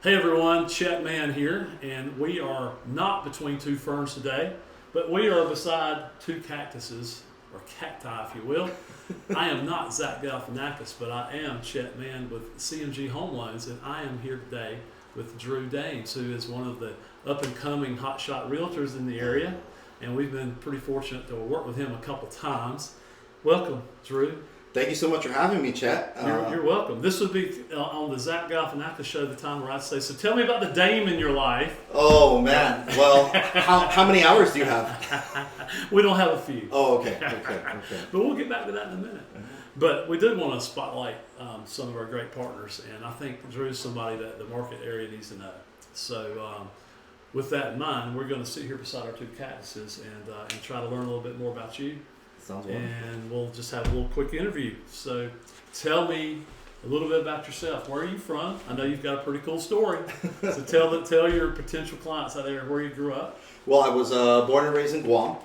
Hey everyone, Chet Man here, and we are not between two ferns today, but we are beside two cactuses, or cacti if you will. I am not Zach Galifianakis, but I am Chet Man with CMG Home Loans, and I am here today with Drew Dames, who is one of the up-and-coming hotshot realtors in the area, and we've been pretty fortunate to work with him a couple times. Welcome, Drew. Thank you so much for having me, Chet. You're welcome. This would be on the Zach Galifianakis show, the time where I'd say, so tell me about the dame in your life. Oh, man. Well, how many hours do you have? We don't have a few. Oh, okay. But we'll get back to that in a minute. But we did want to spotlight some of our great partners, and I think Drew's somebody that the market area needs to know. So with that in mind, we're going to sit here beside our two cactuses and try to learn a little bit more about you. Sounds wonderful. And we'll just have a little quick interview. So tell me a little bit about yourself. Where are you from? I know you've got a pretty cool story. So tell your potential clients out there where you grew up. Well, I was born and raised in Guam,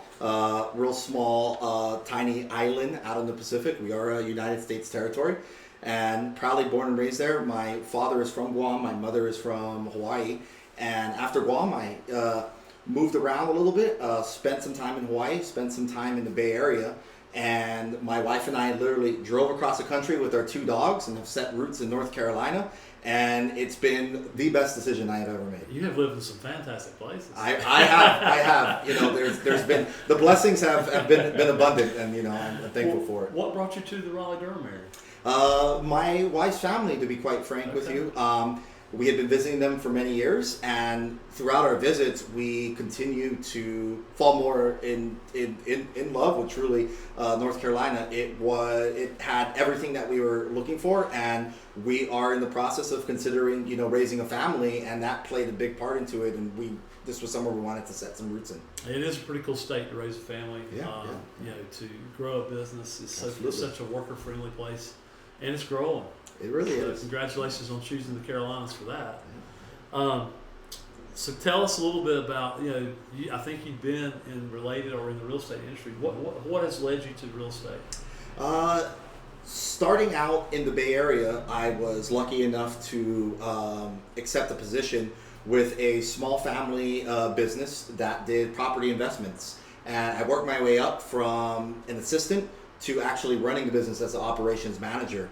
real small, tiny island out in the Pacific. We are a United States territory, and proudly born and raised there. My father is from Guam. My mother is from Hawaii. And after Guam, I moved around a little bit, spent some time in Hawaii, spent some time in the Bay Area, and my wife and I literally drove across the country with our two dogs and have set roots in North Carolina, and it's been the best decision I have ever made. You have lived in some fantastic places. I have. You know, there's been, the blessings have been abundant, and you know, I'm thankful for it. What brought you to the Raleigh-Durham area? My wife's family, to be quite frank with you. We had been visiting them for many years, and throughout our visits, we continue to fall more in love with truly North Carolina. It had everything that we were looking for, and we are in the process of considering, you know, raising a family, and that played a big part into it. And this was somewhere we wanted to set some roots in. It is a pretty cool state to raise a family. Yeah. You know, to grow a business. It's such a worker-friendly place, and it's growing. It really is. Congratulations on choosing the Carolinas for that. So tell us a little bit about, you know, I think you've been in related or in the real estate industry. What has led you to real estate? Starting out in the Bay Area, I was lucky enough to accept a position with a small family business that did property investments. And I worked my way up from an assistant to actually running the business as an operations manager.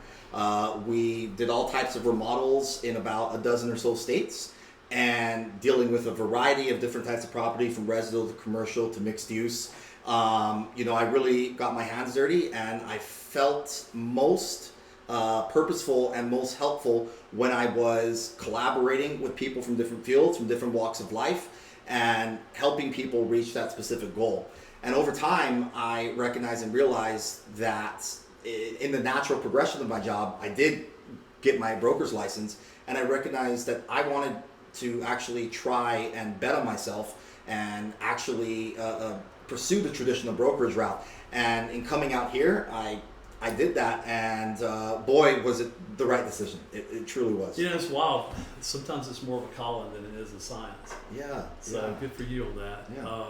We did all types of remodels in about a dozen or so states, and dealing with a variety of different types of property, from residential to commercial to mixed use. You know, I really got my hands dirty, and I felt most purposeful and most helpful when I was collaborating with people from different fields, from different walks of life, and helping people reach that specific goal. And over time, I recognized and realized that in the natural progression of my job, I did get my broker's license, and I recognized that I wanted to actually try and bet on myself and actually pursue the traditional brokerage route. And in coming out here, I did that, and boy, was it the right decision. It truly was. Yeah, it's wild. Sometimes it's more of a calling than it is a science. Yeah. So good for you on that. Yeah.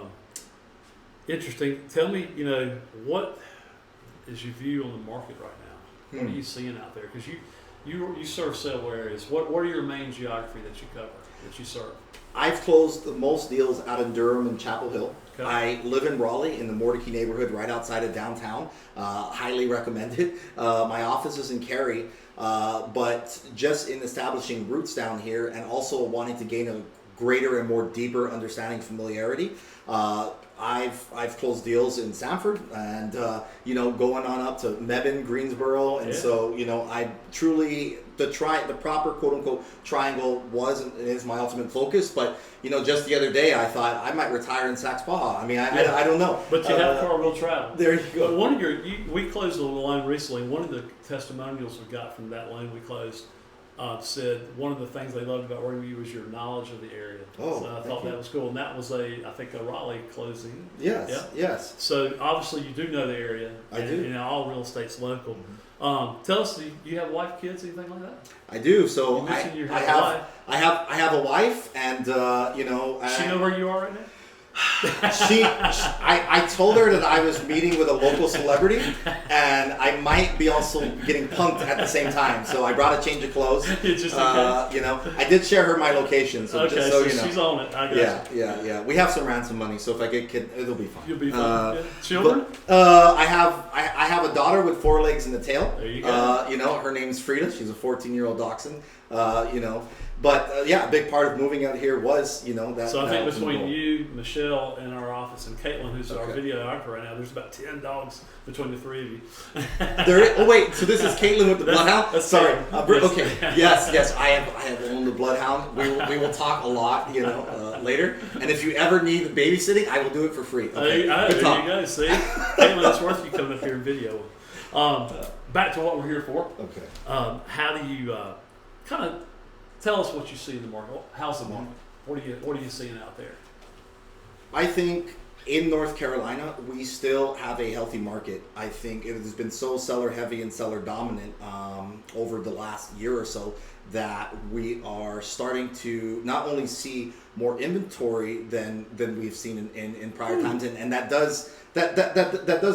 Interesting. Tell me, you know, what is your view on the market right now? What are you seeing out there? Because you serve several areas. What are your main geography that you cover, that you serve? I've closed the most deals out in Durham and Chapel Hill. Okay. I live in Raleigh in the Mordecai neighborhood right outside of downtown. Highly recommended. My office is in Cary, but just in establishing roots down here and also wanting to gain a greater and more deeper understanding, familiarity. I've closed deals in Sanford and you know, going on up to Mebane, Greensboro, and so you know, I truly the proper quote unquote triangle was and is my ultimate focus. But you know, just the other day I thought I might retire in Sax Baja. I mean, I don't know. But you have Carville Travel. There you go. We closed a loan recently. One of the testimonials we got from that loan we closed said one of the things they loved about working with you was your knowledge of the area. Oh, so I thought that was cool, and that was I think a Raleigh closing. Yes. Yeah. Yes. So obviously you do know the area. I do. You know, all real estate's local. Tell us, do you have wife, kids, anything like that? I do. So You mentioned you I have a wife. have a wife, and you know. Does she know where you are right now? I told her that I was meeting with a local celebrity, and I might be also getting punked at the same time. So I brought a change of clothes. Just in case. You know, I did share her my location, so Okay, just so you know. she's on it. I got you. Yeah. We have some ransom money, so if I get kid, it'll be fine. You'll be fine. Yeah. Children? I have a daughter with 4 legs and a tail. There you go. You know, her name's Frida. She's a 14-year-old dachshund. You know. But yeah, a big part of moving out here was, you know, that. So I think that between you, Michelle, in our office, and Caitlin, who's our Okay. videographer right now, there's about 10 dogs between the 3 of you. Oh wait, so this is Caitlin with the bloodhound? That's Sorry. Caitlin. Okay. Yes. I have owned the bloodhound. We will talk a lot, you know, later. And if you ever need babysitting, I will do it for free. Okay. There Good you talk. go. See, Caitlin, it's worth you coming up here and video. Back to what we're here for. Okay. How do you kind of tell us what you see in the market? How's the market? What are you seeing out there? I think in North Carolina, we still have a healthy market. I think it has been so seller heavy and seller dominant over the last year or so that we are starting to not only see more inventory than we've seen in prior times, and that does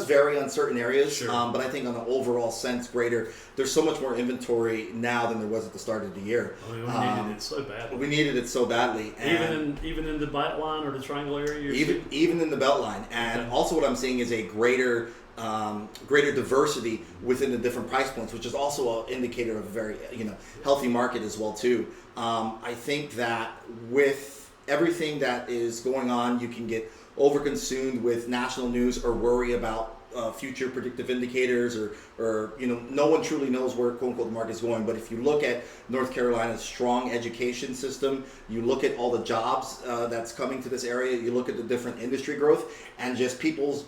vary on certain areas. Sure. But I think on an overall sense, there's so much more inventory now than there was at the start of the year. I mean, we needed it so badly. We needed it so badly. And Even in the Beltline or the Triangle area. even in the Beltline, and also what I'm seeing is a greater diversity within the different price points, which is also an indicator of a very healthy market as well too. I think that with everything that is going on, you can get overconsumed with national news or worry about future predictive indicators or no one truly knows where quote unquote the market is going. But if you look at North Carolina's strong education system, you look at all the jobs that's coming to this area, you look at the different industry growth, and just people's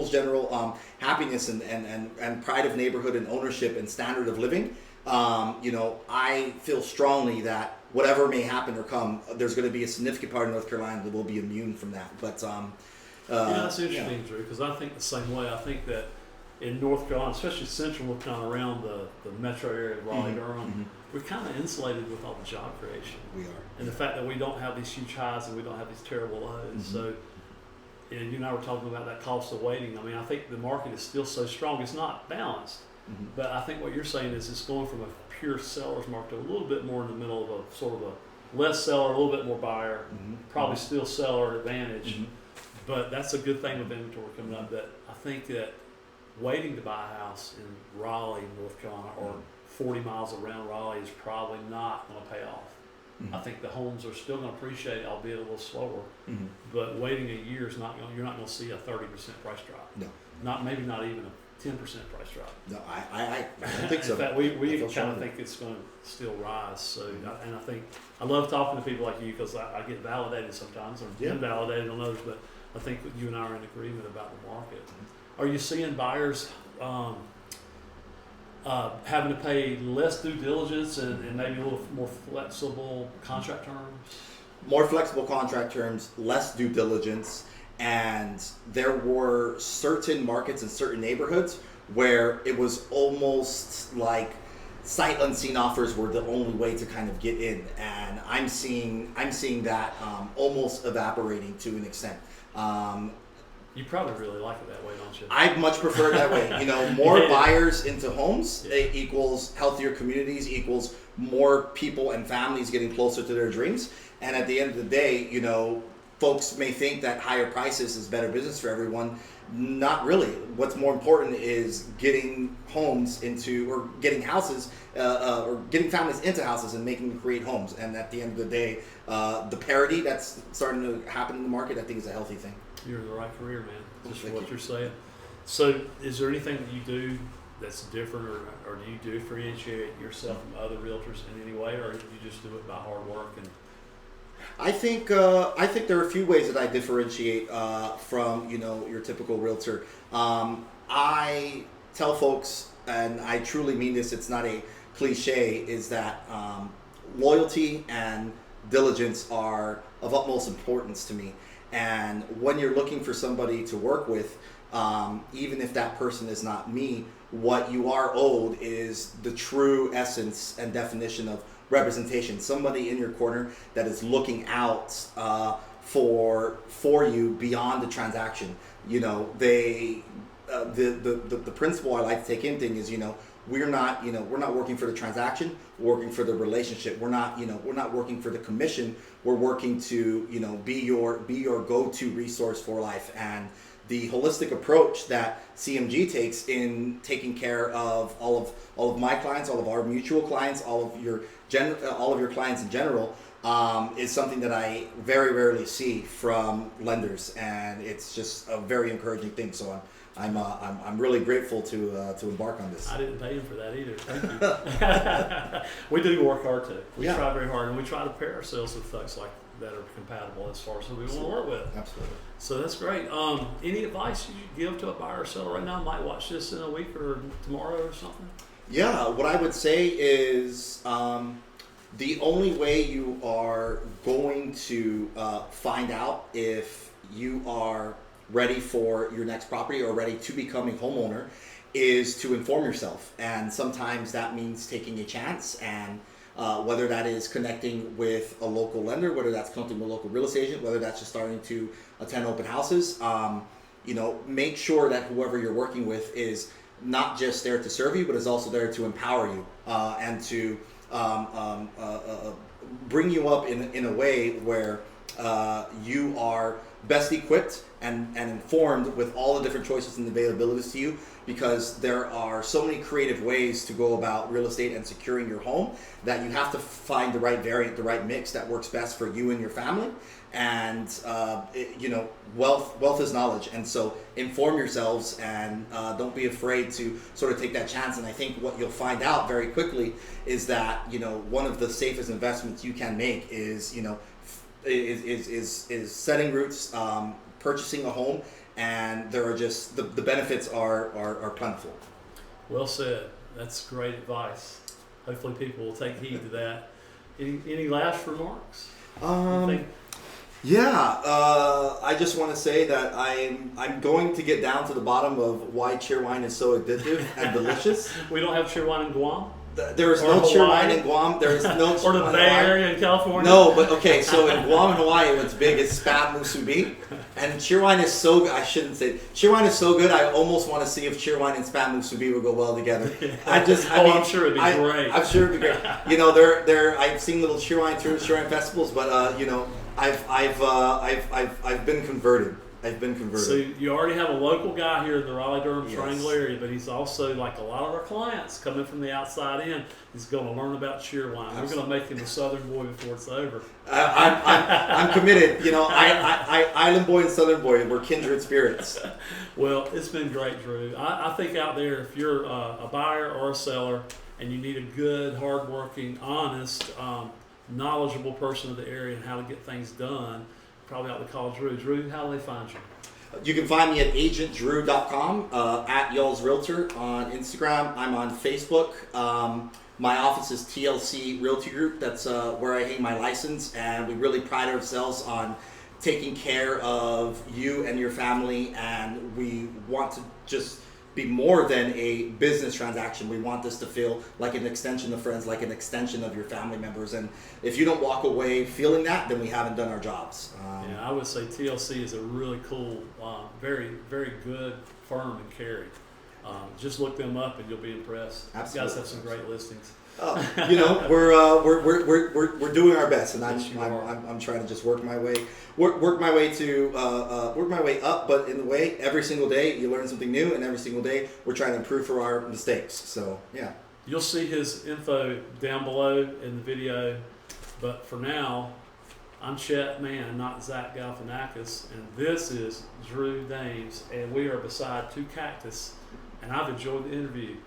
general happiness and pride of neighborhood and ownership and standard of living, I feel strongly that whatever may happen or come, there's going to be a significant part of North Carolina that will be immune from that. But that's interesting, Drew, because I think the same way. I think that in North Carolina, especially central North Carolina, around the metro area of Raleigh, Durham, we're kind of insulated with all the job creation. We are. And the fact that we don't have these huge highs and we don't have these terrible lows. So, you and I were talking about that cost of waiting. I mean, I think the market is still so strong. It's not balanced. But I think what you're saying is it's going from a pure seller's market to a little bit more in the middle of a sort of a less seller, a little bit more buyer, probably still seller advantage. But that's a good thing with inventory coming up, that I think that waiting to buy a house in Raleigh, North Carolina, or 40 miles around Raleigh is probably not going to pay off. I think the homes are still going to appreciate it, albeit a little slower. But waiting a year is not going. You're not going to see a 30% price drop. No. Maybe not even a 10% price drop. No, I don't think so. In fact, we kind of strongly think it's going to still rise. So, and I think I love talking to people like you because I get validated sometimes or invalidated on others. But I think that you and I are in agreement about the market. Are you seeing buyers having to pay less due diligence and maybe a little more flexible contract terms? More flexible contract terms, less due diligence, and there were certain markets in certain neighborhoods where it was almost like sight unseen offers were the only way to kind of get in, and I'm seeing that almost evaporating to an extent. You probably really like it that way, don't you? I much prefer it that way. More buyers into homes equals healthier communities, equals more people and families getting closer to their dreams. And at the end of the day, folks may think that higher prices is better business for everyone. Not really. What's more important is getting homes into, or getting houses, or getting families into houses and making them create homes. And at the end of the day, the parity that's starting to happen in the market, I think is a healthy thing. You're in the right career, man. Just for Thank what you. you're saying. So, is there anything that you do that's different, or do you differentiate yourself from other realtors in any way, or do you just do it by hard work? And I think there are a few ways that I differentiate from your typical realtor. I tell folks, and I truly mean this, it's not a cliche, is that loyalty and diligence are of utmost importance to me. And when you're looking for somebody to work with, even if that person is not me, what you are owed is the true essence and definition of representation. Somebody in your corner that is looking out for you beyond the transaction. You know, the principle I like to take in thing is, we're not working for the transaction, we're working for the relationship. We're not working for the commission. We're working to, be your go-to resource for life. And the holistic approach that CMG takes in taking care of all of my clients, all of our mutual clients, all of your clients in general, is something that I very rarely see from lenders, and it's just a very encouraging thing. So I'm really grateful to embark on this. I didn't pay him for that either. Thank you. We do work hard too. We try very hard, and we try to pair ourselves with folks like that are compatible as far as who we want to work with. Absolutely. So that's great. Any advice you give to a buyer or seller right now? Might watch this in a week or tomorrow or something. Yeah, what I would say is the only way you are going to find out if you are ready for your next property or ready to become a homeowner is to inform yourself. And sometimes that means taking a chance, and whether that is connecting with a local lender, whether that's connecting with a local real estate agent, whether that's just starting to attend open houses, make sure that whoever you're working with is not just there to serve you, but is also there to empower you and to bring you up in a way where you are best equipped and informed with all the different choices and availabilities to you, because there are so many creative ways to go about real estate and securing your home that you have to find the right variant, the right mix that works best for you and your family. And wealth is knowledge, and so inform yourselves and don't be afraid to sort of take that chance. And I think what you'll find out very quickly is that one of the safest investments you can make is setting roots, purchasing a home, and there are just the benefits are plentiful. Well said. That's great advice. Hopefully people will take heed to that. Any last remarks? I just want to say that I'm going to get down to the bottom of why cheerwine is so addictive and delicious. We don't have cheerwine in Guam? There is no cheerwine in Guam. There is no or the Bay Area in California? No, but okay, so in Guam and Hawaii, what's big is spam musubi. And cheerwine is so good. I shouldn't say cheerwine is so good. I almost want to see if cheerwine and spam musubi would go well together. I'm sure it'd be great. I'm sure it'd be great. I've seen little cheerwine festivals, but I've been converted. So you already have a local guy here in the Raleigh-Durham Triangle area, but he's also, like a lot of our clients coming from the outside in, he's going to learn about cheerwine. Absolutely. We're going to make him a Southern boy before it's over. I'm committed. Island boy and Southern boy, we're kindred spirits. Well, it's been great, Drew. I think out there, if you're a buyer or a seller and you need a good, hardworking, honest, knowledgeable person of the area and how to get things done, probably ought to call Drew. Drew, how do they find you? You can find me at agentdrew.com, at y'all's Realtor on Instagram. I'm on Facebook. My office is TLC Realty Group. That's where I hang my license, and we really pride ourselves on taking care of you and your family, and we want to just be more than a business transaction. We want this to feel like an extension of friends, like an extension of your family members. And if you don't walk away feeling that, then we haven't done our jobs. I would say TLC is a really cool, very, very good firm in Cary. Just look them up and you'll be impressed. Absolutely. You guys have some great listings. We're doing our best, and I'm trying to just work my way up. But in the way, every single day you learn something new, and every single day we're trying to improve for our mistakes. So yeah, you'll see his info down below in the video. But for now, I'm Chet Mann, not Zach Galifianakis, and this is Drew Dames, and we are beside two cactus, and I've enjoyed the interview.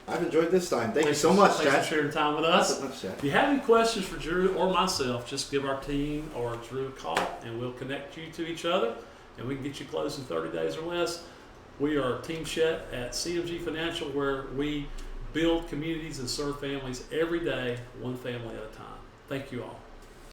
I've enjoyed this time. Thank you so much, Chad. Thanks for sharing time with us. So much, if you have any questions for Drew or myself, just give our team or Drew a call, and we'll connect you to each other, and we can get you closed in 30 days or less. We are Team Chet at CMG Financial, where we build communities and serve families every day, one family at a time. Thank you all.